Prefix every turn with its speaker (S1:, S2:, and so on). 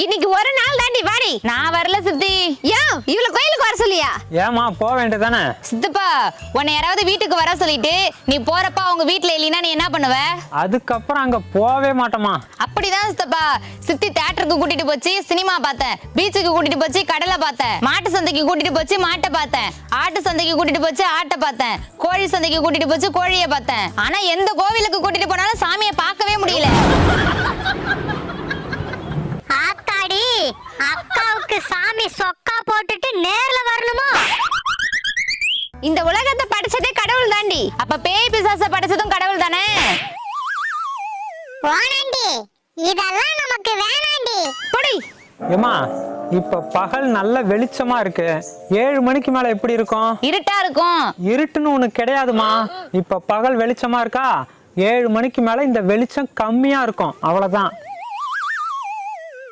S1: இன்னைக்கு ஒரு நாள் தாண்டி வாடி.
S2: நான் வரல சித்தி.
S1: ஏன் இவள கோயிலுக்கு வர சொல்லியா?
S3: ஏமா போக வேண்டியதானே?
S2: சித்தப்பா உன்னை யாராவது வீட்டுக்கு வர சொல்லிட்டு நீ போறப்ப அவங்க வீட்டுல இல்லைன்னா நீ என்ன பண்ணுவ?
S3: அதுக்கப்புறம் அங்க போவே மாட்டோமா?
S2: அப்படிதான் சித்தப்பா. சித்தி தியேட்டருக்கு கூட்டிட்டு போச்சு, சினிமா பார்த்தேன். பீச்சுக்கு கூட்டிட்டு போச்சு, கடலை பார்த்தேன். மாட்டு சந்தைக்கு கூட்டிட்டு போச்சு, மாட்டை பார்த்தேன். ஆட்டு சந்தைக்கு கூட்டிட்டு போச்சு, ஆட்டை பார்த்தேன். கோழி சந்தைக்கு கூட்டிட்டு போச்சு, கோழியை பார்த்தேன். ஆனா எந்த கோவிலுக்கு கூட்டிட்டு போனாலும் சாமியை பார்க்கவே முடியல.
S4: ஆத்தாடி, அக்காவுக்கு சாமி சொக்கா போட்டுட்டு நேர்ல வரணுமா?
S1: இந்த உலகத்தை படைச்சதே கடவுள் தாண்டி.
S2: அப்ப பேய் பிசாச படைச்சதும் கடவுள் தானே?
S4: வாணாண்டி, இதெல்லாம் நமக்கு வேணாண்டி.
S1: போடி.
S3: ஏமா இப்ப பகல் நல்ல வெளிச்சமா இருக்கு. 7 மணிக்கு மேல எப்படி இருக்கும்?
S2: இருட்டா இருக்கும்.
S3: இருட்டுன்னு ஒண்ணு கிடையாதுமா. இப்ப பகல் வெளிச்சமா இருக்கா, 7 மணிக்கு மேல இந்த வெளிச்சம் கம்மியா இருக்கும், அவ்வளவுதான்.